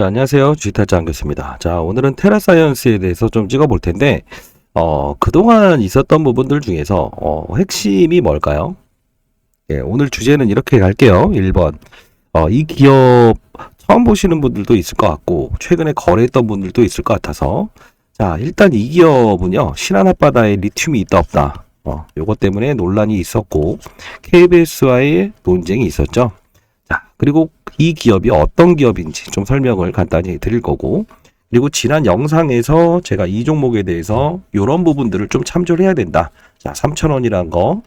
자, 안녕하세요. 주식탈자 교수입니다. 자, 오늘은 테라사이언스에 대해서 좀 찍어볼 텐데, 그동안 있었던 부분들 중에서, 핵심이 뭘까요? 예, 오늘 주제는 이렇게 갈게요. 1번. 이 기업 처음 보시는 분들도 있을 것 같고, 최근에 거래했던 분들도 있을 것 같아서, 자, 일단 이 기업은요, 신안 앞바다에 리튬이 있다 없다. 요것 때문에 논란이 있었고, KBS와의 논쟁이 있었죠. 자, 그리고 이 기업이 어떤 기업인지 좀 설명을 간단히 드릴 거고, 그리고 지난 영상에서 제가 이 종목에 대해서 이런 부분들을 좀 참조를 해야 된다. 자, 3,000원이란 거,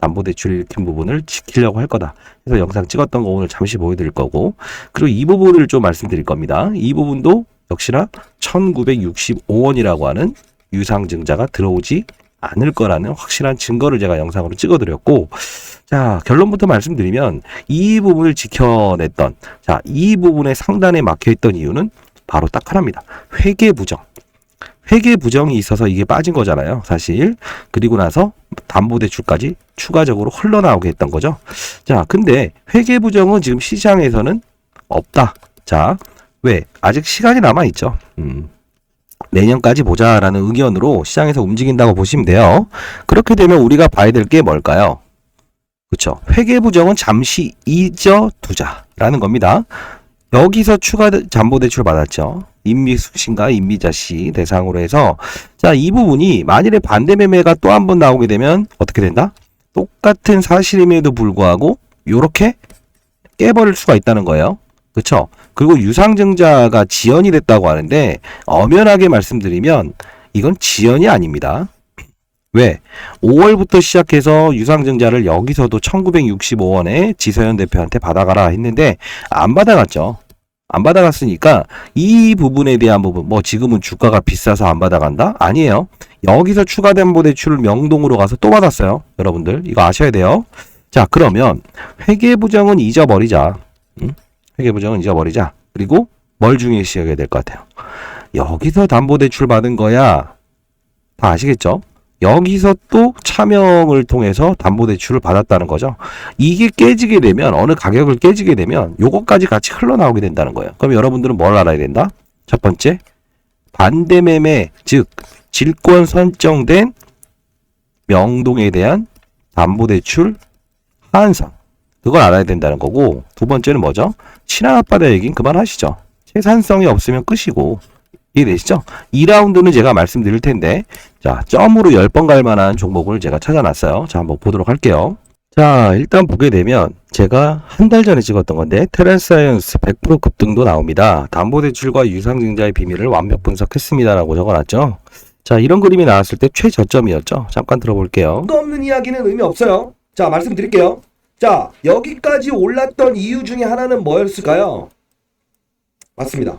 담보대출 읽힌 부분을 지키려고 할 거다. 그래서 영상 찍었던 거 오늘 잠시 보여드릴 거고, 그리고 이 부분을 좀 말씀드릴 겁니다. 이 부분도 역시나 1,965원이라고 하는 유상증자가 들어오지 않을 거라는 확실한 증거를 제가 영상으로 찍어드렸고, 자, 결론부터 말씀드리면 이 부분을 지켜냈던, 자, 이 부분의 상단에 막혀있던 이유는 바로 딱 하나입니다. 회계부정. 회계부정이 있어서 이게 빠진 거잖아요, 사실. 그리고 나서 담보대출까지 추가적으로 흘러나오게 했던 거죠. 자, 근데 회계부정은 지금 시장에서는 없다. 자, 왜? 아직 시간이 남아있죠. 내년까지 보자라는 의견으로 시장에서 움직인다고 보시면 돼요. 그렇게 되면 우리가 봐야 될 게 뭘까요? 그렇죠. 회계부정은 잠시 잊어두자라는 겁니다. 여기서 추가 담보대출 받았죠. 임미숙 씨인가 임미자 씨 대상으로 해서, 자, 이 부분이 만일에 반대 매매가 또 한 번 나오게 되면 어떻게 된다? 똑같은 사실임에도 불구하고 요렇게 깨버릴 수가 있다는 거예요. 그렇죠. 그리고 유상증자가 지연이 됐다고 하는데, 엄연하게 말씀드리면 이건 지연이 아닙니다. 왜? 5월부터 시작해서 유상증자를 여기서도 1965원에 지서연 대표한테 받아가라 했는데 안 받아갔죠. 안 받아갔으니까 이 부분에 대한 부분, 뭐 지금은 주가가 비싸서 안 받아간다? 아니에요. 여기서 추가 담보대출을 명동으로 가서 또 받았어요. 여러분들 이거 아셔야 돼요. 자, 그러면 회계부정은 잊어버리자. 회계부정은 잊어버리자. 그리고 뭘 중요시해야 될 것 같아요? 여기서 담보대출 받은 거야. 다 아시겠죠? 여기서 또 차명을 통해서 담보대출을 받았다는 거죠. 이게 깨지게 되면, 어느 가격을 깨지게 되면 요것까지 같이 흘러나오게 된다는 거예요. 그럼 여러분들은 뭘 알아야 된다? 첫 번째, 반대매매, 즉 질권 선정된 명동에 대한 담보대출 하한선, 그걸 알아야 된다는 거고, 두 번째는 뭐죠? 신안 앞바다 얘기는 그만하시죠. 채산성이 없으면 끝이고, 이해되시죠? 2라운드는 제가 말씀드릴 텐데, 자, 점으로 10번 갈 만한 종목을 제가 찾아놨어요. 자, 한번 보도록 할게요. 자, 일단 보게 되면 제가 한 달 전에 찍었던 건데, 테라사이언스 100% 급등도 나옵니다. 담보대출과 유상증자의 비밀을 완벽 분석했습니다라고 적어놨죠. 자, 이런 그림이 나왔을 때 최저점이었죠. 잠깐 들어볼게요. 없는 이야기는 의미 없어요. 자, 말씀드릴게요. 자, 여기까지 올랐던 이유 중에 하나는 뭐였을까요? 맞습니다.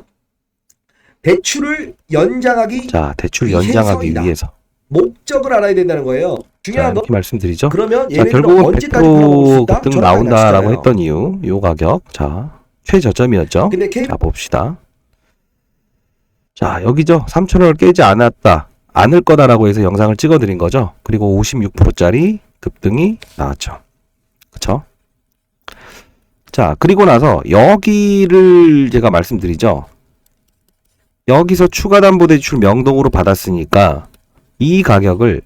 대출을 연장하기, 자, 대출 연장하기 희생성이다. 위해서. 목적을 알아야 된다는 거예요. 자, 중요한 건 이렇게 말씀드리죠. 그러면 자, 얘네들은 결국은 언제까지 돌아볼 수 100% 있다? 급등 저는 나온다라고 안 했던 이유, 요 가격. 자, 최저점이었죠. 근데 자, 봅시다. 자, 여기죠. 3,000원을 깨지 않을 거다라고 해서 영상을 찍어드린 거죠. 그리고 56%짜리 급등이 나왔죠. 그쵸? 자, 그리고 나서 여기를 제가 말씀드리죠. 여기서 추가담보대출 명동으로 받았으니까 이 가격을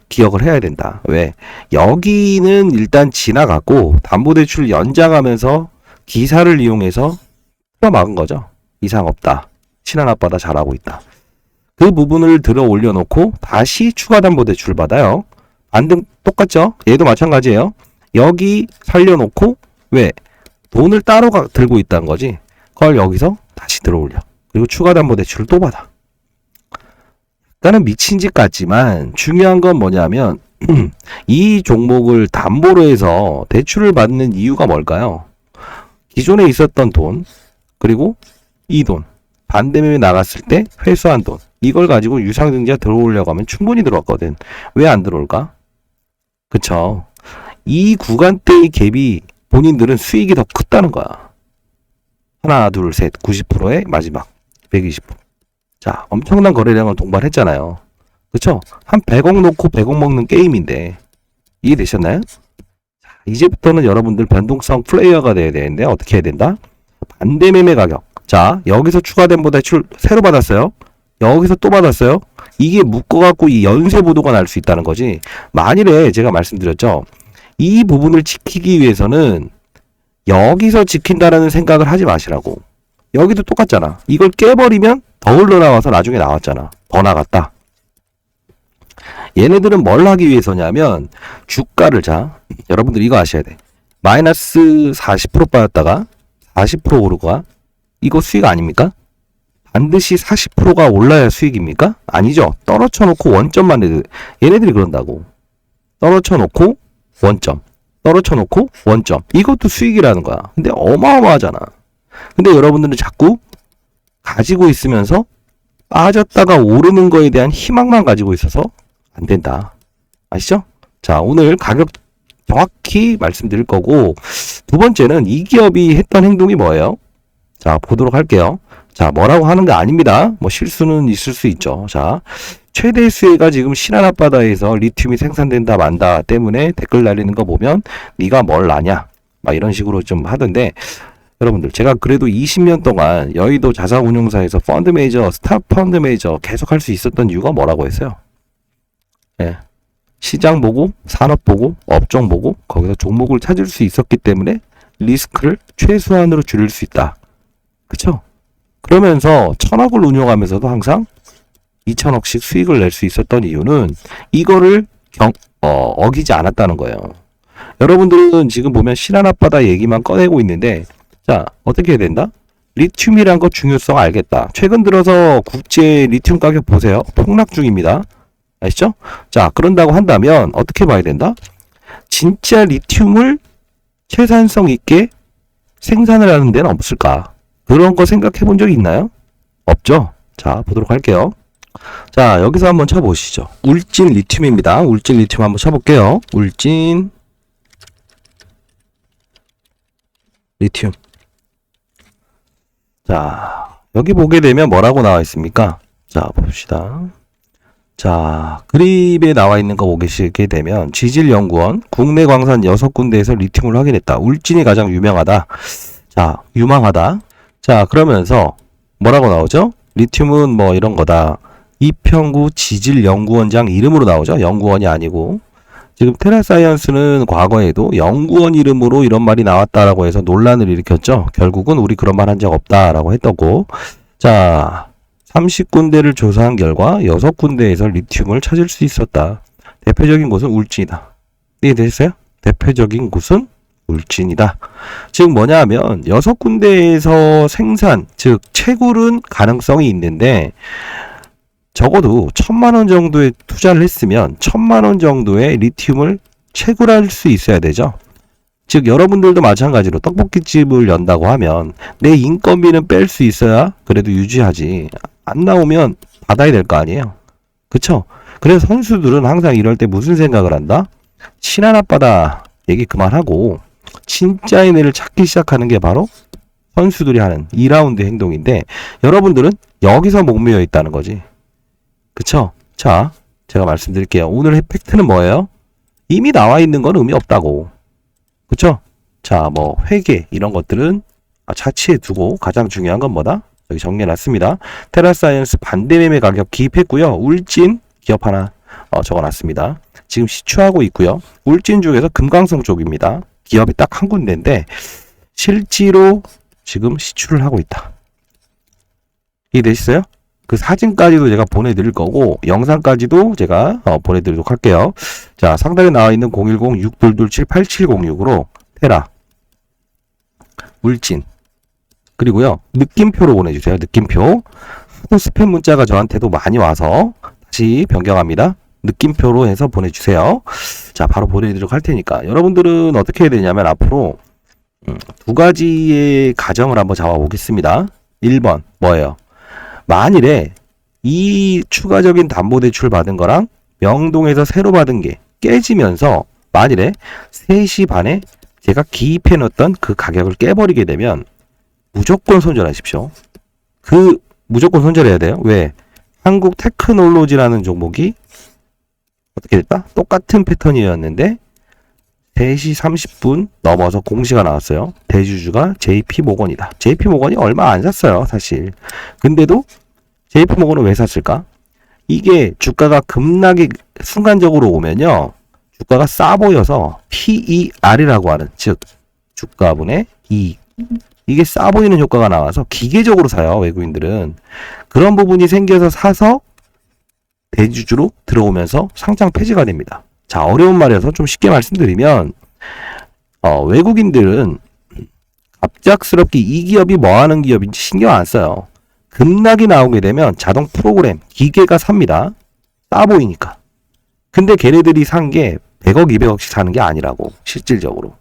기억을 해야 된다. 왜? 여기는 일단 지나갔고 담보대출 연장하면서 기사를 이용해서 막은 거죠. 이상 없다. 신한 앞바다 잘하고 있다. 그 부분을 들어 올려놓고 다시 추가담보대출 받아요. 반등 똑같죠? 얘도 마찬가지예요. 여기 살려놓고, 왜? 돈을 따로 들고 있다는 거지. 그걸 여기서 다시 들어 올려. 그리고 추가담보대출을 또 받아. 약간은 미친 짓 같지만 중요한 건 뭐냐면 이 종목을 담보로 해서 대출을 받는 이유가 뭘까요? 기존에 있었던 돈, 그리고 이 돈, 반대매매 나갔을 때 회수한 돈, 이걸 가지고 유상증자 들어오려고 하면 충분히 들어왔거든. 왜 안 들어올까? 그쵸? 이 구간대의 갭이 본인들은 수익이 더 크다는 거야. 하나, 둘, 셋, 90%의 마지막 120%. 자, 엄청난 거래량을 동반했잖아요. 그쵸? 한 100억 놓고 100억 먹는 게임인데 이해되셨나요? 자, 이제부터는 여러분들 변동성 플레이어가 돼야 되는데 어떻게 해야 된다? 반대매매 가격. 자, 여기서 추가된 대출 새로 받았어요. 여기서 또 받았어요. 이게 묶어갖고 이 연쇄 보도가 날 수 있다는 거지. 만일에 제가 말씀드렸죠. 이 부분을 지키기 위해서는 여기서 지킨다라는 생각을 하지 마시라고. 여기도 똑같잖아. 이걸 깨버리면 더 흘러나와서 나중에 나왔잖아. 더 나갔다. 얘네들은 뭘 하기 위해서냐면 주가를 여러분들 이거 아셔야 돼. 마이너스 40% 빠졌다가 40% 오르고 이거 수익 아닙니까? 반드시 40%가 올라야 수익입니까? 아니죠. 떨어져 놓고 원점만 내도 얘네들이 그런다고. 떨어져 놓고 원점. 떨어져 놓고 원점. 이것도 수익이라는 거야. 근데 어마어마하잖아. 근데 여러분들은 자꾸 가지고 있으면서 빠졌다가 오르는 거에 대한 희망만 가지고 있어서 안 된다. 아시죠? 자, 오늘 가격 정확히 말씀드릴 거고, 두 번째는 이 기업이 했던 행동이 뭐예요? 자, 보도록 할게요. 자, 뭐라고 하는 게 아닙니다. 뭐 실수는 있을 수 있죠. 자, 최대 수혜가 지금 신안 앞바다에서 리튬이 생산된다 만다 때문에 댓글 날리는 거 보면 네가 뭘 아냐? 막 이런 식으로 좀 하던데, 여러분들 제가 그래도 20년 동안 여의도 자산운용사에서 펀드 매니저, 스탑 펀드 매니저 계속 할 수 있었던 이유가 뭐라고 했어요? 예. 시장 보고, 산업 보고, 업종 보고, 거기서 종목을 찾을 수 있었기 때문에 리스크를 최소한으로 줄일 수 있다. 그쵸? 그러면서 1000억을 운용하면서도 항상 2000억씩 수익을 낼 수 있었던 이유는 이거를 어기지 않았다는 거예요. 여러분들은 지금 보면 신안 앞바다 얘기만 꺼내고 있는데, 자, 어떻게 해야 된다? 리튬이란 거 중요성 알겠다. 최근 들어서 국제 리튬 가격 보세요. 폭락 중입니다. 아시죠? 자, 그런다고 한다면 어떻게 봐야 된다? 진짜 리튬을 최산성 있게 생산을 하는 데는 없을까? 그런 거 생각해 본 적이 있나요? 없죠? 자, 보도록 할게요. 자, 여기서 한번 쳐보시죠. 울진 리튬입니다. 울진 리튬 한번 쳐볼게요. 울진 리튬. 자, 여기 보게 되면 뭐라고 나와 있습니까? 자, 봅시다. 자, 그립에 나와 있는 거 보시게 되면 지질연구원 국내 광산 6군데에서 리튬을 확인했다. 울진이 가장 유명하다. 자, 유망하다. 자, 그러면서 뭐라고 나오죠? 리튬은 뭐 이런 거다. 이평구 지질연구원장 이름으로 나오죠. 연구원이 아니고. 지금 테라사이언스는 과거에도 연구원 이름으로 이런 말이 나왔다라고 해서 논란을 일으켰죠. 결국은 우리 그런 말 한 적 없다라고 했었고. 자, 30군데를 조사한 결과 6군데에서 리튬을 찾을 수 있었다. 대표적인 곳은 울진이다. 이해되셨어요? 대표적인 곳은 울진이다. 즉 뭐냐 하면 6군데에서 생산, 즉 채굴은 가능성이 있는데 적어도 1000만원 정도의 투자를 했으면 1000만원 정도의 리튬을 채굴할 수 있어야 되죠. 즉 여러분들도 마찬가지로 떡볶이집을 연다고 하면 내 인건비는 뺄 수 있어야 그래도 유지하지. 안 나오면 받아야 될 거 아니에요. 그쵸? 그래서 선수들은 항상 이럴 때 무슨 생각을 한다? 신안 앞바다 얘기 그만하고 진짜 애를 찾기 시작하는 게 바로 선수들이 하는 2라운드 행동인데 여러분들은 여기서 목매여 있다는 거지. 그쵸? 자, 제가 말씀드릴게요. 오늘 팩트는 뭐예요? 이미 나와 있는 건 의미 없다고. 그쵸? 자, 뭐 회계 이런 것들은 차치해 두고 가장 중요한 건 뭐다? 여기 정리해놨습니다. 테라사이언스 반대매매 가격 기입했고요. 울진 기업 하나 적어놨습니다. 지금 시추하고 있고요. 울진 중에서 금강성 쪽입니다. 기업이 딱 한 군데인데 실제로 지금 시추를 하고 있다. 이해되시어요? 그 사진까지도 제가 보내드릴 거고 영상까지도 제가 보내드리도록 할게요. 자, 상단에 나와 있는 010-6227-8706으로 테라 울진 그리고요 느낌표로 보내주세요. 느낌표. 하도 스팸 문자가 저한테도 많이 와서 다시 변경합니다. 느낌표로 해서 보내주세요. 자, 바로 보내드리도록 할 테니까 여러분들은 어떻게 해야 되냐면 앞으로 두 가지의 가정을 한번 잡아보겠습니다. 1번 뭐예요? 만일에 이 추가적인 담보대출 받은 거랑 명동에서 새로 받은 게 깨지면서 만일에 3시 반에 제가 기입해 놓았던 그 가격을 깨버리게 되면 무조건 손절하십시오. 무조건 손절해야 돼요. 왜? 한국 테크놀로지라는 종목이 어떻게 됐다? 똑같은 패턴이었는데 3시 30분 넘어서 공시가 나왔어요. 대주주가 JP모건이다. JP모건이 얼마 안 샀어요, 사실. 근데도 JP모건은 왜 샀을까? 이게 주가가 급락이 순간적으로 오면요. 주가가 싸 보여서 PER이라고 하는, 즉 주가분의 이익. 이게 싸 보이는 효과가 나와서 기계적으로 사요, 외국인들은. 그런 부분이 생겨서 사서 대주주로 들어오면서 상장 폐지가 됩니다. 자, 어려운 말이어서 좀 쉽게 말씀드리면, 외국인들은 갑작스럽게 이 기업이 뭐 하는 기업인지 신경 안 써요. 급락이 나오게 되면 자동 프로그램, 기계가 삽니다. 싸 보이니까. 근데 걔네들이 산 게 100억, 200억씩 사는 게 아니라고, 실질적으로.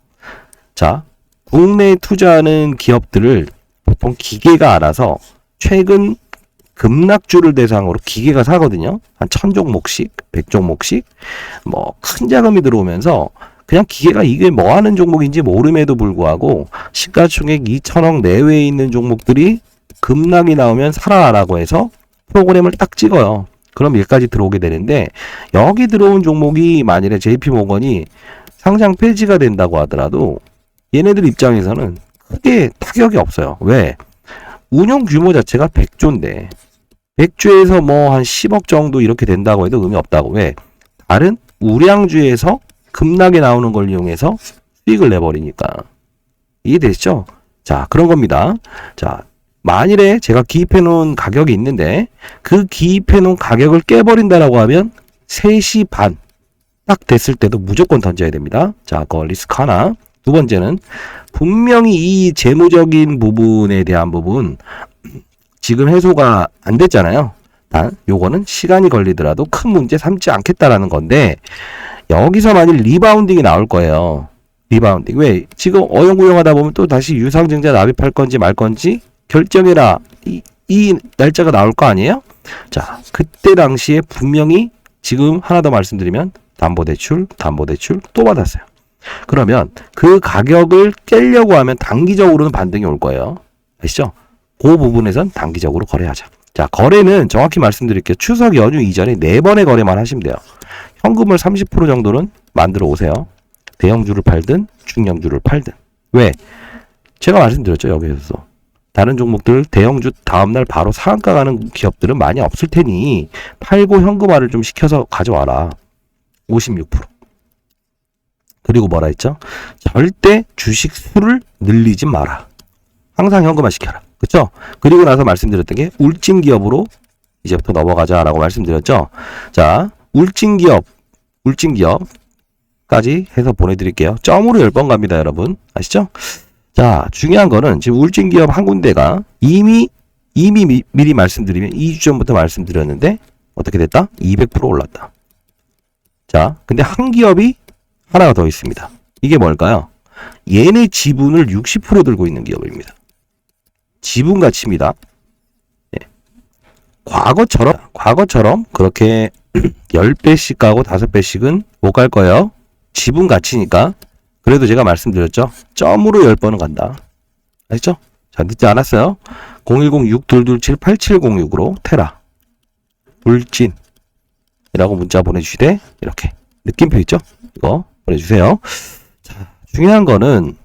자, 국내에 투자하는 기업들을 보통 기계가 알아서 최근 급락주를 대상으로 기계가 사거든요. 한 1000종목씩, 100종목씩. 뭐 큰 자금이 들어오면서 그냥 기계가 이게 뭐 하는 종목인지 모름에도 불구하고 시가총액 2천억 내외에 있는 종목들이 급락이 나오면 사라라고 해서 프로그램을 딱 찍어요. 그럼 여기까지 들어오게 되는데, 여기 들어온 종목이 만일에 JP모건이 상장 폐지가 된다고 하더라도 얘네들 입장에서는 크게 타격이 없어요. 왜? 운용 규모 자체가 100조인데 100주에서 뭐 한 10억 정도 이렇게 된다고 해도 의미 없다고. 왜? 다른 우량주에서 급락이 나오는 걸 이용해서 수익을 내버리니까. 이해되시죠? 자, 그런 겁니다. 자, 만일에 제가 기입해 놓은 가격이 있는데 그 기입해 놓은 가격을 깨버린다라고 하면 3시 반 딱 됐을 때도 무조건 던져야 됩니다. 자, 그 리스크 하나. 두 번째는 분명히 이 재무적인 부분에 대한 부분 지금 해소가 안 됐잖아요. 단 요거는 시간이 걸리더라도 큰 문제 삼지 않겠다라는 건데, 여기서 만일 리바운딩이 나올 거예요. 리바운딩. 왜? 지금 어영부영하다 보면 또 다시 유상증자 납입할 건지 말 건지 결정해라. 이 날짜가 나올 거 아니에요? 자, 그때 당시에 분명히 지금 하나 더 말씀드리면 담보대출 또 받았어요. 그러면 그 가격을 깨려고 하면 단기적으로는 반등이 올 거예요. 아시죠? 그 부분에선 단기적으로 거래하자. 자, 거래는 정확히 말씀드릴게요. 추석 연휴 이전에 4번의 거래만 하시면 돼요. 현금을 30% 정도는 만들어 오세요. 대형주를 팔든 중형주를 팔든. 왜? 제가 말씀드렸죠, 여기에서. 다른 종목들 대형주 다음날 바로 상한가 가는 기업들은 많이 없을 테니 팔고 현금화를 좀 시켜서 가져와라. 56%. 그리고 뭐라 했죠? 절대 주식 수를 늘리지 마라. 항상 현금화 시켜라. 그쵸? 그리고 나서 말씀드렸던 게 울진 기업으로 이제부터 넘어가자라고 말씀드렸죠. 자, 울진 기업까지 해서 보내드릴게요. 점으로 10번 갑니다, 여러분. 아시죠? 자, 중요한 거는 지금 울진 기업 한 군데가 이미 미리 말씀드리면 2주 전부터 말씀드렸는데 어떻게 됐다? 200% 올랐다. 자, 근데 한 기업이 하나가 더 있습니다. 이게 뭘까요? 얘네 지분을 60% 들고 있는 기업입니다. 지분 가치입니다. 네. 과거처럼 그렇게 10배씩 가고 5배씩은 못 갈 거예요. 지분 가치니까. 그래도 제가 말씀드렸죠. 점으로 10번은 간다. 아시죠? 자, 늦지 않았어요. 010-6227-8706으로 테라 울진이라고 문자 보내주시되 이렇게 느낌표 있죠? 이거 보내주세요. 자, 중요한 거는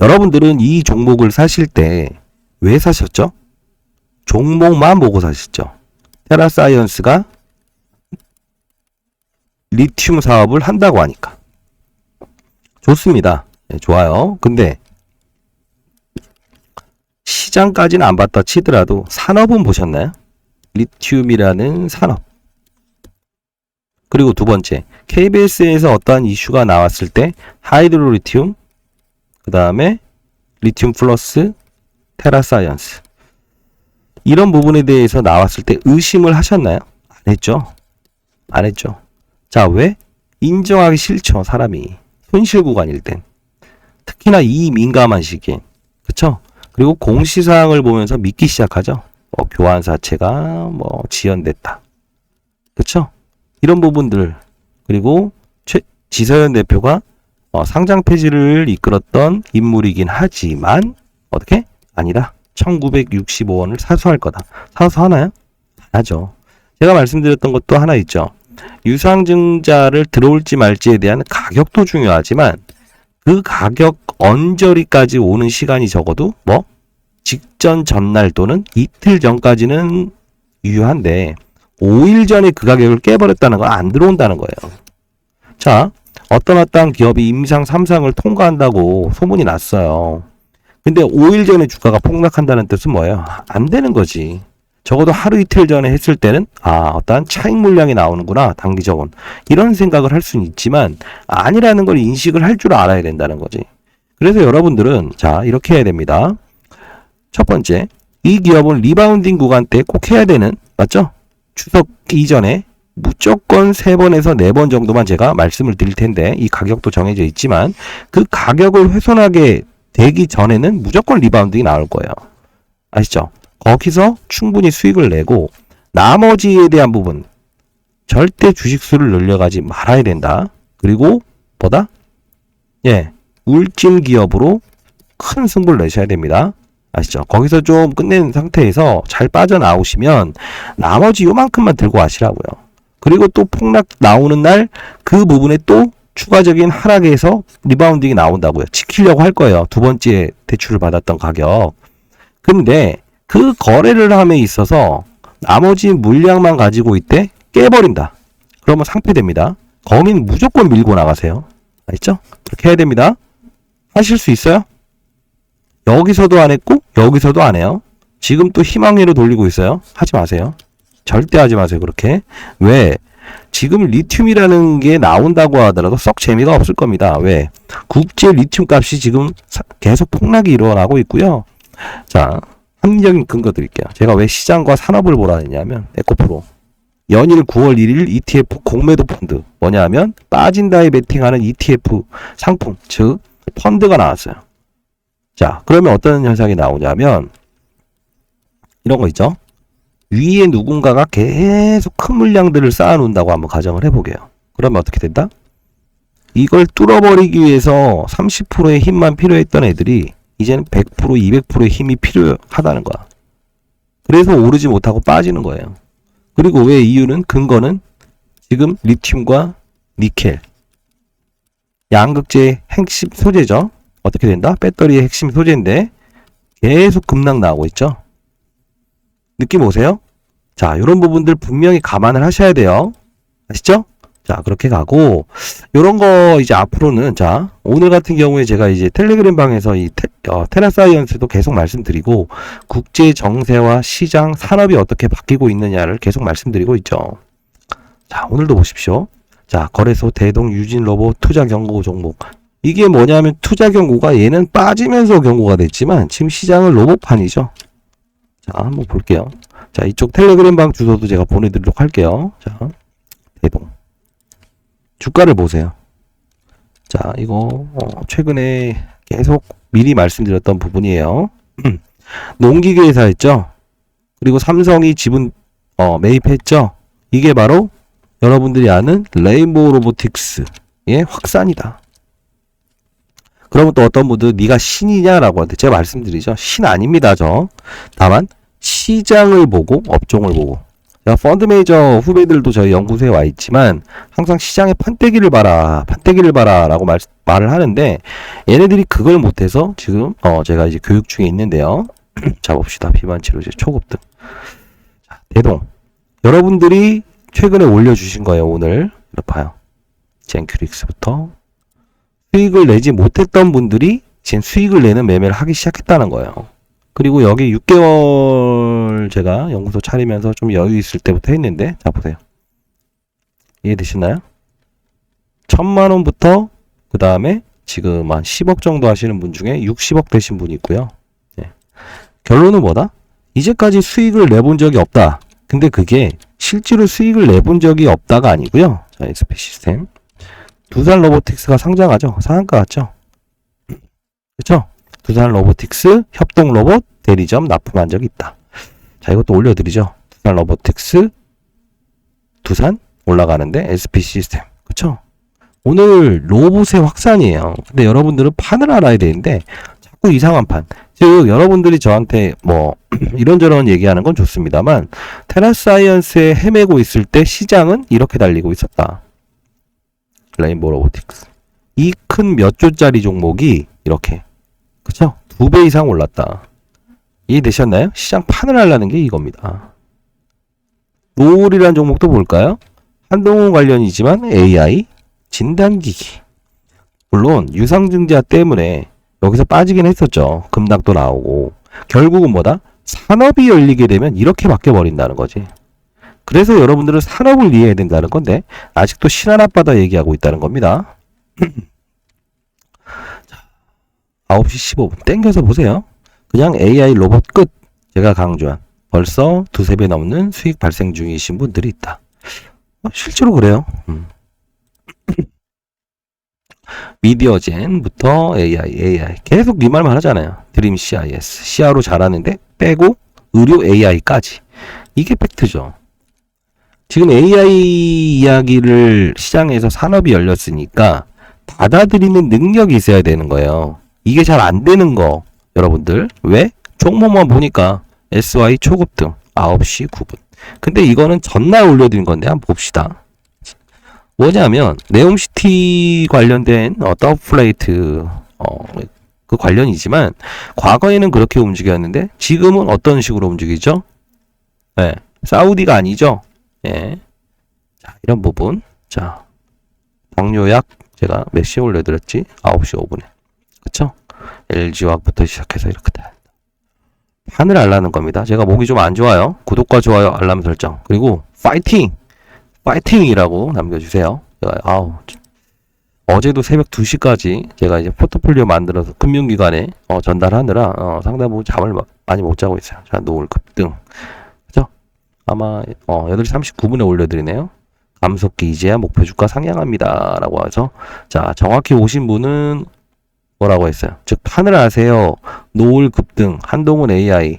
여러분들은 이 종목을 사실 때 왜 사셨죠? 종목만 보고 사셨죠. 테라사이언스가 리튬 사업을 한다고 하니까. 좋습니다. 네, 좋아요. 근데 시장까지는 안 봤다 치더라도 산업은 보셨나요? 리튬이라는 산업. 그리고 두 번째, KBS에서 어떠한 이슈가 나왔을 때 하이드로 리튬, 그 다음에 리튬 플러스 테라사이언스, 이런 부분에 대해서 나왔을 때 의심을 하셨나요? 안 했죠. 안 했죠. 자, 왜? 인정하기 싫죠, 사람이. 손실 구간일 땐. 특히나 이 민감한 시기에. 그쵸? 그리고 공시사항을 보면서 믿기 시작하죠. 교환사채가 지연됐다. 그쵸? 이런 부분들. 그리고 지서연 대표가 상장 폐지를 이끌었던 인물이긴 하지만 어떻게? 아니다. 1965원을 사수할 거다. 사수하나요? 안 하죠. 제가 말씀드렸던 것도 하나 있죠. 유상증자를 들어올지 말지에 대한 가격도 중요하지만 그 가격 언저리까지 오는 시간이 적어도 뭐 직전 전날 또는 이틀 전까지는 유효한데 5일 전에 그 가격을 깨버렸다는 건 안 들어온다는 거예요. 자, 어떤 기업이 임상 3상을 통과한다고 소문이 났어요. 근데 5일 전에 주가가 폭락한다는 뜻은 뭐예요? 안 되는 거지. 적어도 하루 이틀 전에 했을 때는 어떠한 차익 물량이 나오는구나, 단기적으로. 이런 생각을 할 수는 있지만 아니라는 걸 인식을 할 줄 알아야 된다는 거지. 그래서 여러분들은 자, 이렇게 해야 됩니다. 첫 번째, 이 기업은 리바운딩 구간 때 꼭 해야 되는, 맞죠? 추석 이전에 무조건 3번에서 4번 정도만 제가 말씀을 드릴 텐데 이 가격도 정해져 있지만 그 가격을 훼손하게 되기 전에는 무조건 리바운딩이 나올 거예요. 아시죠? 거기서 충분히 수익을 내고 나머지에 대한 부분 절대 주식수를 늘려가지 말아야 된다. 그리고 뭐다? 울진 기업으로 큰 승부를 내셔야 됩니다. 아시죠? 거기서 좀 끝낸 상태에서 잘 빠져나오시면 나머지 요만큼만 들고 가시라고요. 그리고 또 폭락 나오는 날 그 부분에 또 추가적인 하락에서 리바운딩이 나온다고요. 지키려고 할 거예요. 두 번째 대출을 받았던 가격. 근데 그 거래를 함에 있어서 나머지 물량만 가지고 있대 깨버린다. 그러면 상폐됩니다. 거긴 무조건 밀고 나가세요. 알겠죠? 그렇게 해야 됩니다. 하실 수 있어요? 여기서도 안 했고 여기서도 안 해요. 지금 또 희망회로 돌리고 있어요. 하지 마세요. 절대 하지 마세요. 그렇게. 왜? 지금 리튬이라는 게 나온다고 하더라도 썩 재미가 없을 겁니다. 왜? 국제 리튬 값이 지금 계속 폭락이 일어나고 있고요. 자, 합리적인 근거 드릴게요. 제가 왜 시장과 산업을 보라 했냐면 에코프로 연일 9월 1일 ETF 공매도 펀드 뭐냐면 빠진다에 베팅하는 ETF 상품 즉 펀드가 나왔어요. 자, 그러면 어떤 현상이 나오냐면 이런 거 있죠. 위에 누군가가 계속 큰 물량들을 쌓아놓는다고 한번 가정을 해보게요. 그러면 어떻게 된다? 이걸 뚫어버리기 위해서 30%의 힘만 필요했던 애들이 이제는 100%, 200%의 힘이 필요하다는 거야. 그래서 오르지 못하고 빠지는 거예요. 그리고 왜 이유는 근거는 지금 리튬과 니켈 양극재의 핵심 소재죠. 어떻게 된다? 배터리의 핵심 소재인데 계속 급락 나오고 있죠. 느낌 오세요? 자, 이런 부분들 분명히 감안을 하셔야 돼요. 아시죠? 자, 그렇게 가고 요런 거 이제 앞으로는 자, 오늘 같은 경우에 제가 이제 텔레그램 방에서 이 테라사이언스도 계속 말씀드리고 국제 정세와 시장 산업이 어떻게 바뀌고 있느냐를 계속 말씀드리고 있죠. 자, 오늘도 보십시오. 자, 거래소 대동 유진 로봇 투자 경고 종목. 이게 뭐냐면 투자 경고가 얘는 빠지면서 경고가 됐지만 지금 시장은 로봇판이죠. 자, 한번 볼게요. 자, 이쪽 텔레그램 방 주소도 제가 보내드리도록 할게요. 자, 대동. 주가를 보세요. 자, 이거 최근에 계속 미리 말씀드렸던 부분이에요. 농기계 회사였죠. 그리고 삼성이 지분 매입했죠. 이게 바로 여러분들이 아는 레인보우 로보틱스의 확산이다. 그러면 또 어떤 분들 네가 신이냐라고 하는데 제가 말씀드리죠. 신 아닙니다. 다만 시장을 보고 업종을 보고 제가 펀드 매니저 후배들도 저희 연구소에 와 있지만 항상 시장의 판때기를 봐라 라고 말을 하는데 얘네들이 그걸 못해서 지금 제가 이제 교육 중에 있는데요. 자, 봅시다. 비만치료제 초급등. 자, 대동. 여러분들이 최근에 올려주신 거예요. 오늘 봐요. 젠큐릭스부터 수익을 내지 못했던 분들이 지금 수익을 내는 매매를 하기 시작했다는 거예요. 그리고 여기 6개월 제가 연구소 차리면서 좀 여유 있을 때부터 했는데 자, 보세요. 이해되시나요? 1000만원부터 그 다음에 지금 한 10억 정도 하시는 분 중에 60억 되신 분이 있고요. 결론은 뭐다? 이제까지 수익을 내본 적이 없다. 근데 그게 실제로 수익을 내본 적이 없다가 아니고요. 자, SP 시스템. 두산 로보틱스가 상장하죠. 상한가 같죠. 그렇죠? 두산 로보틱스 협동 로봇 대리점 납품한 적이 있다. 자, 이것도 올려드리죠. 두산 로보틱스 두산 올라가는데 SP 시스템. 그렇죠? 오늘 로봇의 확산이에요. 근데 여러분들은 판을 알아야 되는데 자꾸 이상한 판. 즉 여러분들이 저한테 뭐 이런저런 얘기하는 건 좋습니다만 테라사이언스에 헤매고 있을 때 시장은 이렇게 달리고 있었다. 레인보우 로보틱스. 이 큰 몇 조짜리 종목이 이렇게 그쵸? 2배 이상 올랐다. 이해되셨나요? 시장 판을 하려는 게 이겁니다. 노을이라는 종목도 볼까요? 한동훈 관련이지만 AI 진단기기. 물론 유상증자 때문에 여기서 빠지긴 했었죠. 급락도 나오고. 결국은 뭐다? 산업이 열리게 되면 이렇게 바뀌어버린다는 거지. 그래서 여러분들은 산업을 이해해야 된다는 건데 아직도 신한 앞바다 얘기하고 있다는 겁니다. 9시 15분 땡겨서 보세요. 그냥 AI 로봇 끝. 제가 강조한 벌써 2~3배 넘는 수익 발생 중이신 분들이 있다. 실제로 그래요. 미디어젠부터 AI 계속 이 말만 하잖아요. 드림 CIS CR로 잘하는데 빼고 의료 AI까지. 이게 팩트죠. 지금 AI 이야기를 시장에서 산업이 열렸으니까 받아들이는 능력이 있어야 되는 거예요. 이게 잘 안 되는 거 여러분들 왜? 종목만 보니까 SY 초급등 9시 9분. 근데 이거는 전날 올려드린 건데 한번 봅시다. 뭐냐면 네옴시티 관련된 더플레이트 그 관련이지만 과거에는 그렇게 움직였는데 지금은 어떤 식으로 움직이죠? 네, 사우디가 아니죠. 네. 자, 이런 부분. 자, 당뇨약 제가 몇 시에 올려드렸지? 9시 5분에. 그쵸? LG화학부터 시작해서 이렇게 다 판을 알라는 겁니다. 제가 목이 좀 안 좋아요. 구독과 좋아요, 알람 설정. 그리고 파이팅! 파이팅이라고 남겨주세요. 제가, 어제도 새벽 2시까지 제가 이제 포트폴리오 만들어서 금융기관에 전달하느라 상당히 잠을 많이 못 자고 있어요. 자, 노을 급등. 그죠? 아마 8시 39분에 올려드리네요. 감속기 이제야 목표 주가 상향합니다. 라고 해서 자, 정확히 오신 분은 뭐라고 했어요? 즉, 판을 아세요. 노을 급등, 한동훈 AI.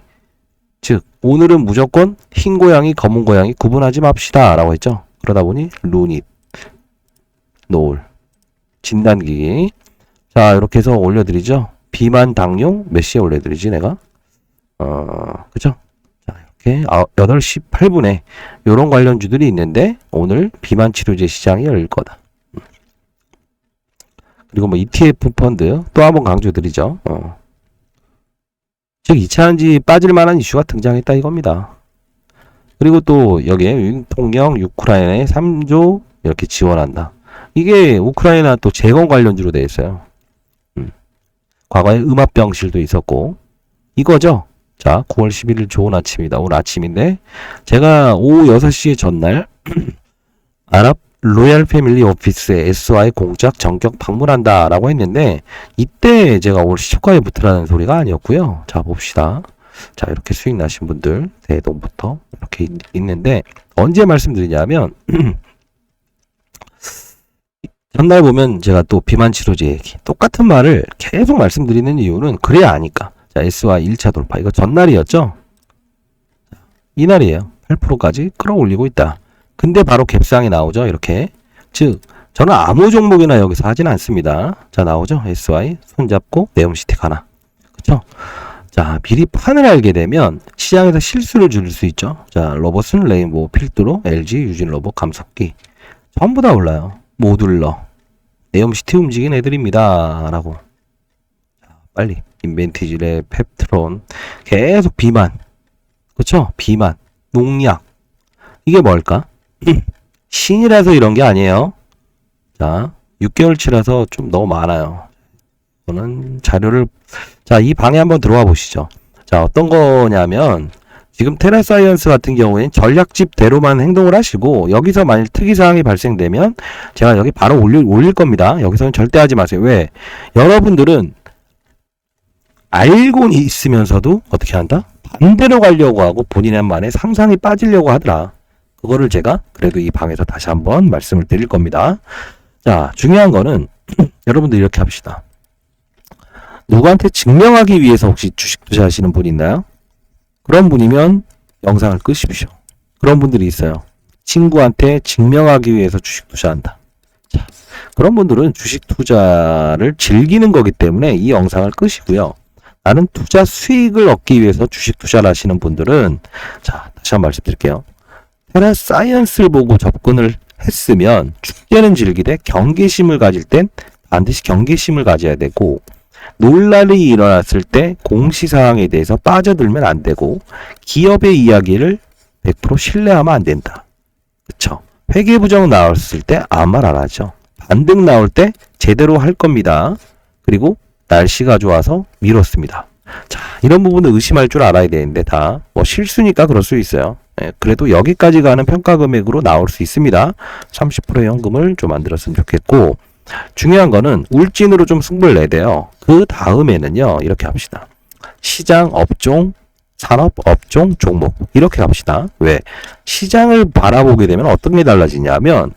즉, 오늘은 무조건 흰 고양이, 검은 고양이 구분하지 맙시다. 라고 했죠. 그러다 보니, 루닛, 노을, 진단기기. 자, 이렇게 해서 올려드리죠. 비만 당뇨, 몇 시에 올려드리지, 내가? 그죠? 자, 이렇게 8시 8분에 요런 관련주들이 있는데, 오늘 비만 치료제 시장이 열릴 거다. 그리고 뭐 ETF 펀드 또 한번 강조드리죠. 즉 2차전지 빠질 만한 이슈가 등장했다 이겁니다. 그리고 또 여기에 윤통령 우크라이나에 3조 이렇게 지원한다. 이게 우크라이나 또 재건 관련주로 되어 있어요. 과거에 음압병실도 있었고 이거죠. 자, 9월 11일 좋은 아침이다. 오늘 아침인데 제가 오후 6시에 전날 아랍 로얄 패밀리 오피스에 SY 공작 전격 방문한다 라고 했는데 이때 제가 올 시초가에 붙으라는 소리가 아니었고요. 자, 봅시다. 자, 이렇게 수익 나신 분들 대동부터 이렇게 있는데 언제 말씀드리냐면 전날 보면 제가 또 비만 치료제 얘기 똑같은 말을 계속 말씀드리는 이유는 그래야 아니까. 자, SY 1차 돌파 이거 전날이었죠. 이날이에요. 8%까지 끌어올리고 있다. 근데 바로 갭상이 나오죠. 이렇게. 즉 저는 아무 종목이나 여기서 하진 않습니다. 자, 나오죠. SY 손잡고 네옴시티 가나. 그쵸? 자, 미리 판을 알게 되면 시장에서 실수를 줄일 수 있죠. 자, 로봇은 레인보우 필두로 LG 유진 로봇 감속기 전부 다 올라요. 모듈러 네옴시티 움직인 애들입니다. 라고. 자, 빨리 인벤티지레 펩트론 계속 비만. 그쵸? 비만 농약 이게 뭘까? 신이라서 이런 게 아니에요. 자, 6개월치라서 좀 너무 많아요. 저는 자료를, 자, 이 방에 한번 들어와 보시죠. 자, 어떤 거냐면, 지금 테라사이언스 같은 경우에는 전략집대로만 행동을 하시고, 여기서 만일 특이사항이 발생되면, 제가 여기 바로 올릴 겁니다. 여기서는 절대 하지 마세요. 왜? 여러분들은 알고 있으면서도 어떻게 한다? 반대로 가려고 하고 본인만의 상상이 빠지려고 하더라. 그거를 제가 그래도 이 방에서 다시 한번 말씀을 드릴 겁니다. 자, 중요한 거는 여러분들 이렇게 합시다. 누구한테 증명하기 위해서 혹시 주식 투자하시는 분 있나요? 그런 분이면 영상을 끄십시오. 그런 분들이 있어요. 친구한테 증명하기 위해서 주식 투자한다. 자, 그런 분들은 주식 투자를 즐기는 거기 때문에 이 영상을 끄시고요. 나는 투자 수익을 얻기 위해서 주식 투자를 하시는 분들은, 자, 다시 한번 말씀드릴게요. 테라사이언스를 보고 접근을 했으면 축제는 즐기되 경계심을 가질 땐 반드시 경계심을 가져야 되고, 논란이 일어났을 때 공시사항에 대해서 빠져들면 안 되고, 기업의 이야기를 100% 신뢰하면 안 된다. 그쵸? 회계부정 나왔을 때 아무 말 안 하죠. 반등 나올 때 제대로 할 겁니다. 그리고 날씨가 좋아서 미뤘습니다. 자, 이런 부분을 의심할 줄 알아야 되는데 다 뭐 실수니까 그럴 수 있어요. 예, 그래도 여기까지 가는 평가 금액으로 나올 수 있습니다. 30%의 현금을 좀 만들었으면 좋겠고, 중요한 거는 울진으로 좀 승부를 내야 돼요. 그 다음에는요, 이렇게 합시다. 시장, 업종, 산업, 업종, 종목 이렇게 갑시다. 왜? 시장을 바라보게 되면 어떤 게 달라지냐면,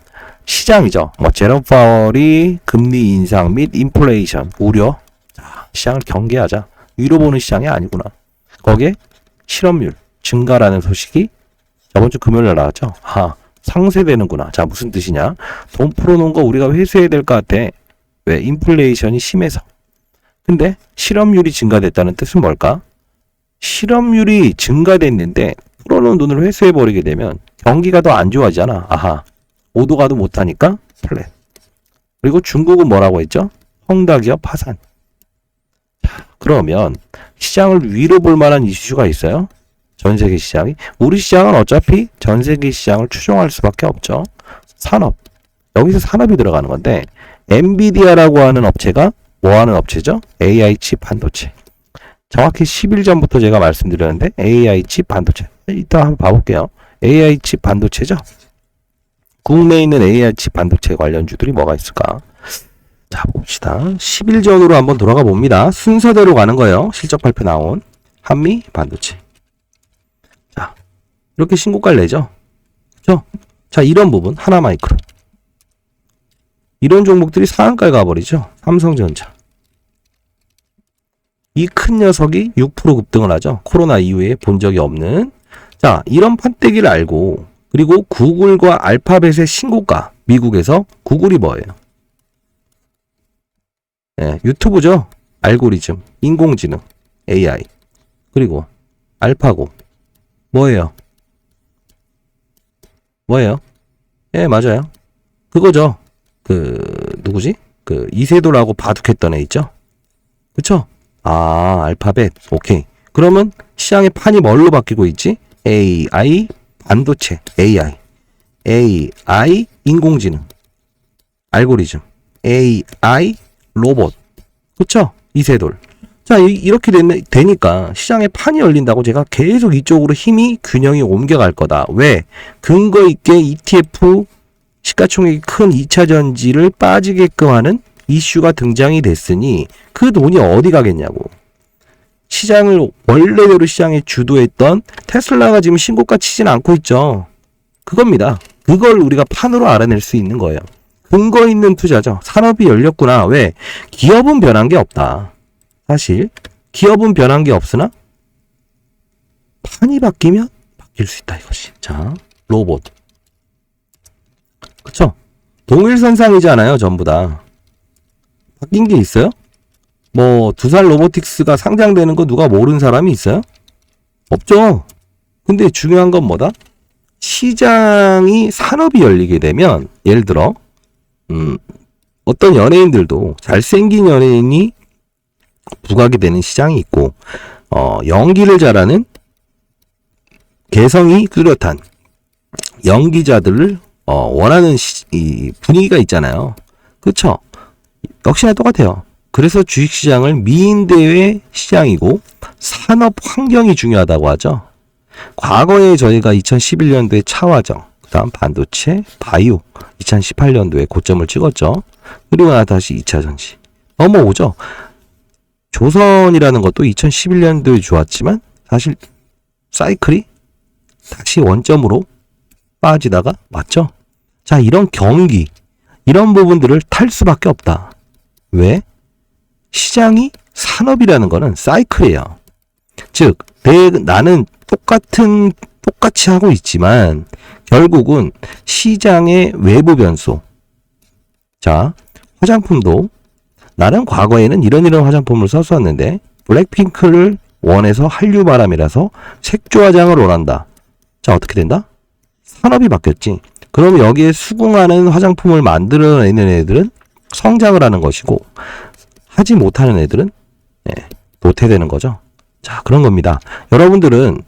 시장이죠. 뭐 제롬 파월이 금리 인상 및 인플레이션 우려. 자, 시장을 경계하자. 위로 보는 시장이 아니구나. 거기에 실업률 증가라는 소식이 저번 주 금요일에 나왔죠. 아, 상쇄되는구나. 자, 무슨 뜻이냐? 돈 풀어놓은 거 우리가 회수해야 될 것 같아. 왜? 인플레이션이 심해서. 근데 실업률이 증가됐다는 뜻은 뭘까? 실업률이 증가됐는데 풀어놓은 돈을 회수해버리게 되면 경기가 더 안 좋아지잖아. 아하. 오도가도 못하니까 플랫. 그리고 중국은 뭐라고 했죠? 헝다기업 파산. 그러면 시장을 위로 볼 만한 이슈가 있어요? 전 세계 시장이. 우리 시장은 어차피 전 세계 시장을 추종할 수밖에 없죠. 산업. 여기서 산업이 들어가는 건데, 엔비디아라고 하는 업체가 뭐 하는 업체죠? AI 칩 반도체. 정확히 10일 전부터 제가 말씀드렸는데, AI 칩 반도체. 이따 한번 봐볼게요. AI 칩 반도체죠? 국내에 있는 AI 칩 반도체 관련주들이 뭐가 있을까? 자, 봅시다. 10일 전으로 한번 돌아가 봅니다. 순서대로 가는 거예요. 실적 발표 나온 한미 반도체. 자, 이렇게 신고가를 내죠. 그죠? 자, 이런 부분 하나마이크로. 이런 종목들이 상한가에 가버리죠. 삼성전자. 이 큰 녀석이 6% 급등을 하죠. 코로나 이후에 본 적이 없는. 자, 이런 판때기를 알고, 그리고 구글과 알파벳의 신고가. 미국에서 구글이 뭐예요? 네, 유튜브죠. 알고리즘, 인공지능, AI. 그리고 알파고. 뭐예요? 뭐예요? 예, 맞아요. 그거죠. 누구지? 이세돌하고 바둑했던 애 있죠? 그쵸? 아, 알파벳. 오케이. 그러면 시장의 판이 뭘로 바뀌고 있지? AI, 반도체, AI, 인공지능, 알고리즘, AI, 로봇. 그쵸? 이세돌. 자, 이렇게 되니까 시장에 판이 열린다고 제가 계속 이쪽으로 힘이 균형이 옮겨갈 거다. 왜? 근거 있게 ETF 시가총액이 큰 2차전지를 빠지게끔 하는 이슈가 등장이 됐으니 그 돈이 어디 가겠냐고. 시장을 원래대로 시장에 주도했던 테슬라가 지금 신고가 치진 않고 있죠. 그겁니다. 그걸 우리가 판으로 알아낼 수 있는 거예요. 근거 있는 투자죠. 산업이 열렸구나. 왜? 기업은 변한 게 없다. 사실 기업은 변한 게 없으나 판이 바뀌면 바뀔 수 있다 이것이. 자, 로봇. 그쵸? 동일선상이잖아요. 전부 다. 바뀐 게 있어요? 뭐 두산 로보틱스가 상장되는 거 누가 모르는 사람이 있어요? 없죠. 근데 중요한 건 뭐다? 시장이 산업이 열리게 되면 예를 들어 어떤 연예인들도 잘생긴 연예인이 부각이 되는 시장이 있고 연기를 잘하는 개성이 뚜렷한 연기자들을 원하는 이 분위기가 있잖아요. 그쵸? 역시나 똑같아요. 그래서 주식시장을 미인대회 시장이고 산업 환경이 중요하다고 하죠. 과거에 저희가 2011년도에 차화정, 그 다음 반도체, 바이오 2018년도에 고점을 찍었죠. 그리고 다시 2차전지 넘어오죠. 조선이라는 것도 2011년도에 좋았지만 사실 사이클이 다시 원점으로 빠지다가 왔죠. 자, 이런 경기, 이런 부분들을 탈 수밖에 없다. 왜? 시장이 산업이라는 거는 사이클이에요. 즉, 나는 똑같이 하고 있지만 결국은 시장의 외부 변수. 자, 화장품도 나는 과거에는 이런 화장품을 썼었는데 블랙핑크를 원해서 한류 바람이라서 색조 화장을 원한다. 자, 어떻게 된다? 산업이 바뀌었지. 그럼 여기에 수긍하는 화장품을 만들어내는 애들은 성장을 하는 것이고, 하지 못하는 애들은 도태되는 거죠. 자, 그런 겁니다. 여러분들은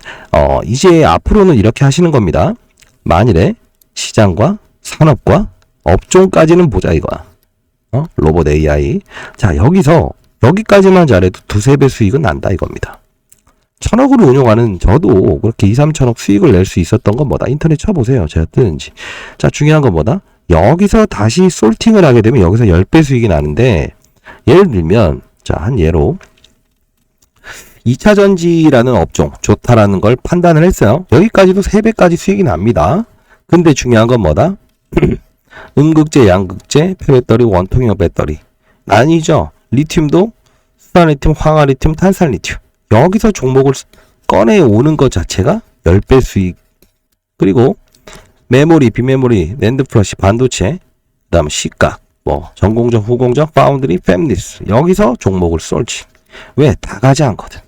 이제 앞으로는 이렇게 하시는 겁니다. 만일에 시장과 산업과 업종까지는 보자 이거야. 로봇 AI. 자, 여기까지만 잘해도 두세 배 수익은 난다 이겁니다. 1,000억으로 운용하는 저도 그렇게 2, 3천억 수익을 낼 수 있었던 건 뭐다? 인터넷 쳐보세요. 제가 뜨는지. 자, 중요한 건 뭐다? 여기서 다시 솔팅을 하게 되면 여기서 10배 수익이 나는데, 예를 들면, 자, 한 예로 2차 전지라는 업종 좋다라는 걸 판단을 했어요. 여기까지도 3배까지 수익이 납니다. 근데 중요한 건 뭐다? 음극재, 양극재, 폐배터리, 원통형 배터리 아니죠. 리튬도 수산리튬, 황화리튬, 탄산리튬. 여기서 종목을 꺼내오는 것 자체가 10배 수익. 그리고 메모리, 비메모리, 낸드 플러시, 반도체, 그 다음 시가, 전공정, 후공정, 파운드리, 팹리스. 여기서 종목을 쏠지. 왜? 다 가지 않거든.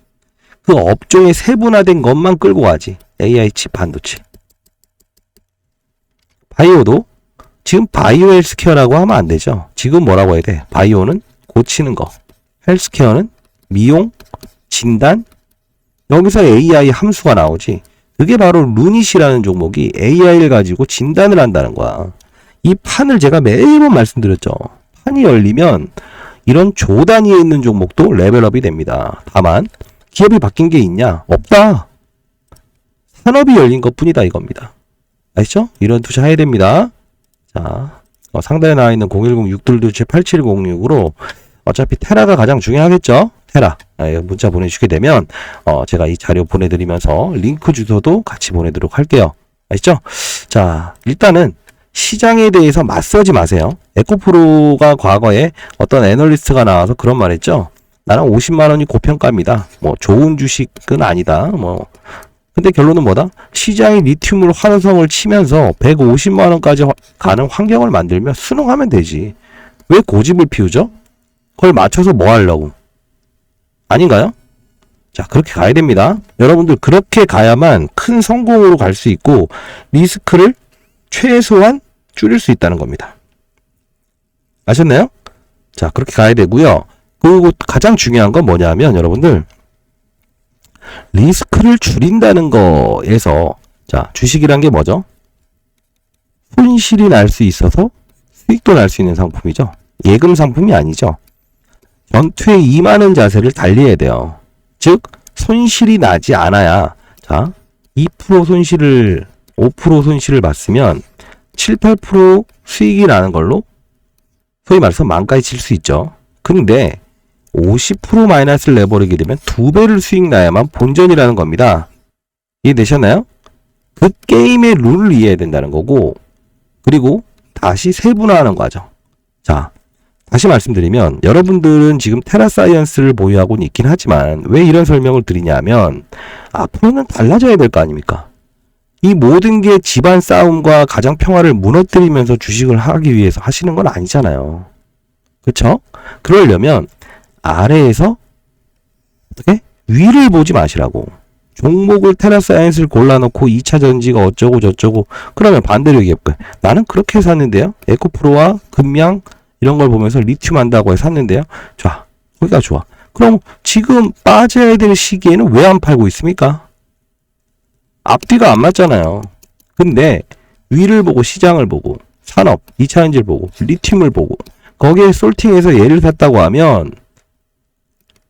그 업종의 세분화된 것만 끌고 가지. AI 칩, 반도체. 바이오도 지금 바이오 헬스케어라고 하면 안 되죠. 지금 뭐라고 해야 돼? 바이오는 고치는 거. 헬스케어는 미용, 진단. 여기서 AI 함수가 나오지. 그게 바로 루닛이라는 종목이 AI를 가지고 진단을 한다는 거야. 이 판을 제가 매번 말씀드렸죠. 판이 열리면 이런 조 단위에 있는 종목도 레벨업이 됩니다. 다만 기업이 바뀐 게 있냐? 없다. 산업이 열린 것뿐이다 이겁니다. 아시죠? 이런 투자해야 됩니다. 자, 상단에 나와 있는 010-622-8706으로 어차피 테라가 가장 중요하겠죠? 테라. 문자 보내주시게 되면 제가 이 자료 보내드리면서 링크 주소도 같이 보내도록 할게요. 아시죠? 자, 일단은 시장에 대해서 맞서지 마세요. 에코프로가 과거에 어떤 애널리스트가 나와서 그런 말 했죠. 나는 50만 원이 고평가입니다. 좋은 주식은 아니다. 근데 결론은 뭐다? 시장이 리튬으로 환성을 치면서 150만 원까지 가는 환경을 만들면 순응하면 되지. 왜 고집을 피우죠? 그걸 맞춰서 뭐 하려고? 아닌가요? 자, 그렇게 가야 됩니다. 여러분들 그렇게 가야만 큰 성공으로 갈 수 있고 리스크를 최소한 줄일 수 있다는 겁니다. 아셨나요? 자, 그렇게 가야 되고요. 그리고 가장 중요한 건 뭐냐면 여러분들 리스크를 줄인다는 거에서 자, 주식이란 게 뭐죠? 손실이 날 수 있어서 수익도 날 수 있는 상품이죠. 예금 상품이 아니죠. 전투에 임하는 자세를 달리해야 돼요. 즉 손실이 나지 않아야 자 2% 손실을 5% 손실을 봤으면 7, 8% 수익이 나는 걸로 소위 말해서 망가지 칠 수 있죠. 근데 50% 마이너스를 내버리게 되면 2배를 수익 나야만 본전이라는 겁니다. 이해되셨나요? 그 게임의 룰을 이해해야 된다는 거고 그리고 다시 세분화하는 거죠. 자, 다시 말씀드리면 여러분들은 지금 테라사이언스를 보유하고는 있긴 하지만 왜 이런 설명을 드리냐면 앞으로는 달라져야 될 거 아닙니까? 이 모든 게 집안 싸움과 가정 평화를 무너뜨리면서 주식을 하기 위해서 하시는 건 아니잖아요. 그렇죠? 그러려면 아래에서 어떻게? 위를 보지 마시라고. 종목을 테라사이언스를 골라놓고 2차 전지가 어쩌고 저쩌고 그러면 반대로 얘기해볼까요? 나는 그렇게 샀는데요. 에코프로와 금양 이런 걸 보면서 리튬 한다고 해서 샀는데요. 자, 거기가 좋아. 그럼 지금 빠져야 될 시기에는 왜 안 팔고 있습니까? 앞뒤가 안 맞잖아요. 근데 위를 보고 시장을 보고 산업, 2차 전지를 보고 리튬을 보고 거기에 솔팅해서 얘를 샀다고 하면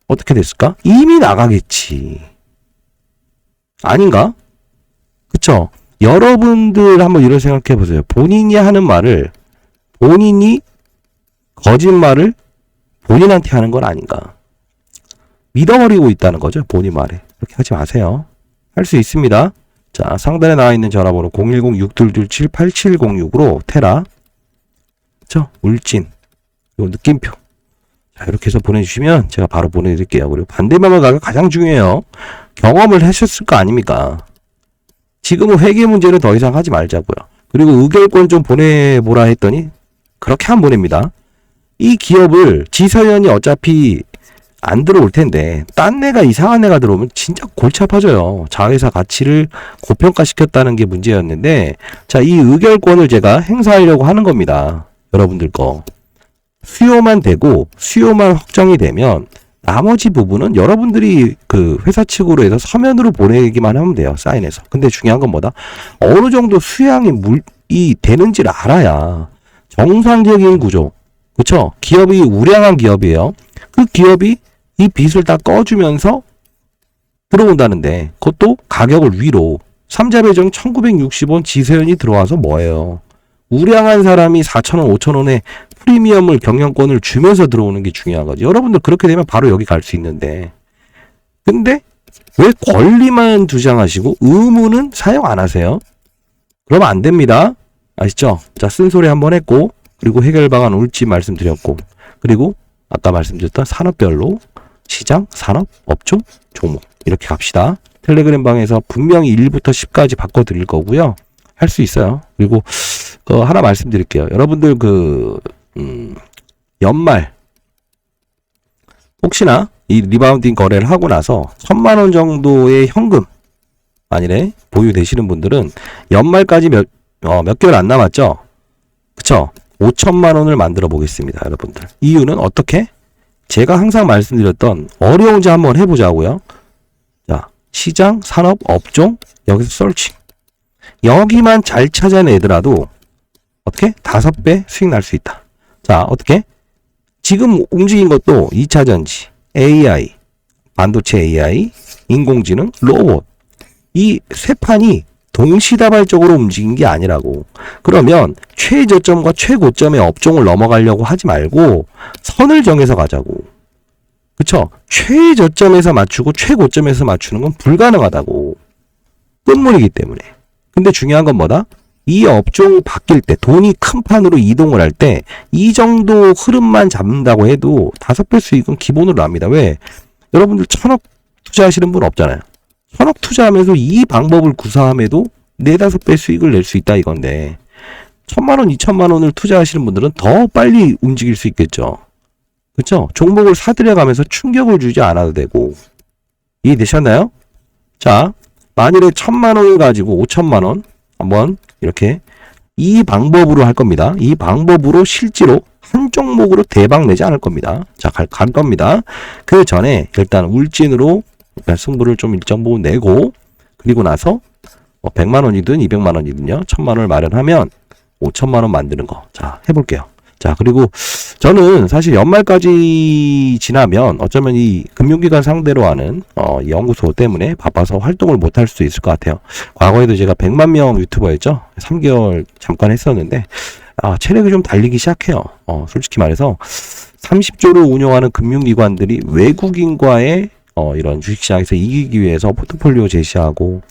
어떻게 됐을까? 이미 나가겠지. 아닌가? 그쵸? 여러분들 한번 이런 생각해 보세요. 본인이 하는 말을 본인이 거짓말을 본인한테 하는 건 아닌가? 믿어버리고 있다는 거죠. 본인 말에. 그렇게 하지 마세요. 할 수 있습니다. 자, 상단에 나와 있는 전화번호 010-622-8706으로 테라, 그쵸? 울진, 요 느낌표. 자, 이렇게 해서 보내주시면 제가 바로 보내드릴게요. 그리고 반대방어가 가장 중요해요. 경험을 하셨을 거 아닙니까? 지금은 회계 문제는 더 이상 하지 말자고요. 그리고 의결권 좀 보내보라 했더니 그렇게 안 보냅니다. 이 기업을 지서연이 어차피 안 들어올 텐데 딴 애가 이상한 애가 들어오면 진짜 골치 아파져요. 자회사 가치를 고평가시켰다는 게 문제였는데 자, 이 의결권을 제가 행사하려고 하는 겁니다. 여러분들 거. 수요만 되고 수요만 확정이 되면 나머지 부분은 여러분들이 그 회사 측으로 해서 서면으로 보내기만 하면 돼요. 사인해서. 근데 중요한 건 뭐다? 어느 정도 수량이 되는지를 알아야 정상적인 구조. 그쵸? 기업이 우량한 기업이에요. 그 기업이 이 빚을 다 꺼주면서 들어온다는데 그것도 가격을 위로 3자 배정 1960원 지세연이 들어와서 뭐예요? 우량한 사람이 4,000원, 5,000원에 프리미엄을 경영권을 주면서 들어오는 게 중요한 거지. 여러분들 그렇게 되면 바로 여기 갈 수 있는데 근데 왜 권리만 주장하시고 의무는 사용 안 하세요? 그러면 안 됩니다. 아시죠? 자, 쓴소리 한번 했고 그리고 해결 방안 올지 말씀드렸고 그리고 아까 말씀드렸던 산업별로 시장, 산업, 업종, 종목 이렇게 갑시다. 텔레그램 방에서 분명히 1부터 10까지 바꿔드릴 거고요. 할 수 있어요. 그리고 하나 말씀드릴게요. 여러분들 연말 혹시나 이 리바운딩 거래를 하고 나서 1,000만 원 정도의 현금 만일에 보유되시는 분들은 연말까지 몇 개월 안 남았죠? 그쵸? 5,000만 원을 만들어 보겠습니다, 여러분들. 이유는 어떻게? 제가 항상 말씀드렸던 어려운지 한번 해보자고요. 자, 시장, 산업, 업종 여기서 서치. 여기만 잘 찾아내더라도 어떻게? 5배 수익 날 수 있다. 자, 어떻게? 지금 움직인 것도 2차 전지, AI, 반도체 AI, 인공지능, 로봇. 이 세 판이 동시다발적으로 움직인 게 아니라고. 그러면 최저점과 최고점의 업종을 넘어가려고 하지 말고 선을 정해서 가자고. 그쵸? 최저점에서 맞추고 최고점에서 맞추는 건 불가능하다고. 끝물이기 때문에. 근데 중요한 건 뭐다? 이 업종이 바뀔 때 돈이 큰 판으로 이동을 할 때 이 정도 흐름만 잡는다고 해도 5배 수익은 기본으로 납니다. 왜? 여러분들 1,000억 투자하시는 분 없잖아요. 1,000억 투자하면서 이 방법을 구사함에도 4-5배 수익을 낼 수 있다 이건데 1,000만 원, 2,000만 원을 투자하시는 분들은 더 빨리 움직일 수 있겠죠. 그렇죠? 종목을 사들여가면서 충격을 주지 않아도 되고. 이해되셨나요? 자, 만일에 1,000만 원을 가지고 5,000만 원 한번 이렇게 이 방법으로 할 겁니다. 이 방법으로 실제로 한 종목으로 대박 내지 않을 겁니다. 자, 갈 겁니다. 그 전에 일단 울진으로 승부를 좀 일정 부분 내고 그리고 나서 100만 원이든 200만 원이든요. 1,000만 원을 마련하면 5,000만 원 만드는 거. 자, 해볼게요. 자, 그리고 저는 사실 연말까지 지나면 어쩌면 이 금융기관 상대로 하는 연구소 때문에 바빠서 활동을 못 할 수도 있을 것 같아요. 과거에도 제가 100만 명 유튜버였죠. 3개월 잠깐 했었는데 체력이 좀 달리기 시작해요. 솔직히 말해서 30조를 운영하는 금융기관들이 외국인과의 이런 주식시장에서 이기기 위해서 포트폴리오 제시하고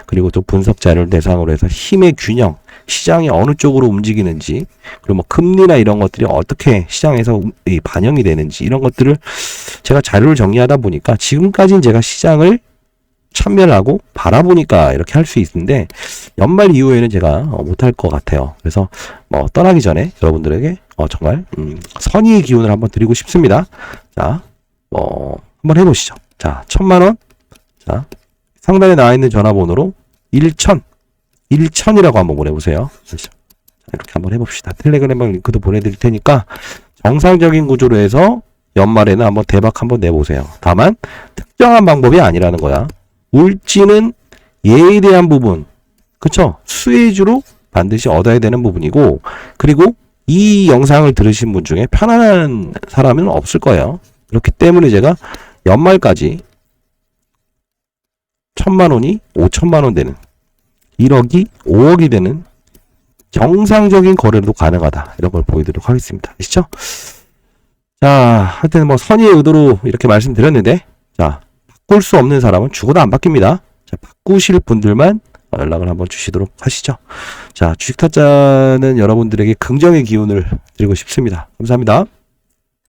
그리고 또 분석 자료를 대상으로 해서 힘의 균형, 시장이 어느 쪽으로 움직이는지 그리고 뭐 금리나 이런 것들이 어떻게 시장에서 반영이 되는지 이런 것들을 제가 자료를 정리하다 보니까 지금까지는 제가 시장을 참여하고 바라보니까 이렇게 할 수 있는데 연말 이후에는 제가 못할 것 같아요. 그래서 떠나기 전에 여러분들에게 정말 선의의 기운을 한번 드리고 싶습니다. 자, 한번 해보시죠. 자, 1,000만 원. 자, 상단에 나와 있는 전화번호로 1000이라고 한번 보내보세요. 자, 이렇게 한번 해봅시다. 텔레그램 링크도 보내드릴 테니까 정상적인 구조로 해서 연말에는 한번 대박 한번 내보세요. 다만 특정한 방법이 아니라는 거야. 울지는 예에 대한 부분, 그쵸? 수혜주로 반드시 얻어야 되는 부분이고, 그리고 이 영상을 들으신 분 중에 편안한 사람은 없을 거예요. 그렇기 때문에 제가 연말까지 1,000만 원이 5,000만 원 되는 1억이 5억이 되는 정상적인 거래도 가능하다. 이런 걸 보여드리도록 하겠습니다. 아시죠? 자, 하여튼 선의의 의도로 이렇게 말씀드렸는데, 자, 바꿀 수 없는 사람은 죽어도 안 바뀝니다. 자, 바꾸실 분들만 연락을 한번 주시도록 하시죠. 자, 주식타짜는 여러분들에게 긍정의 기운을 드리고 싶습니다. 감사합니다.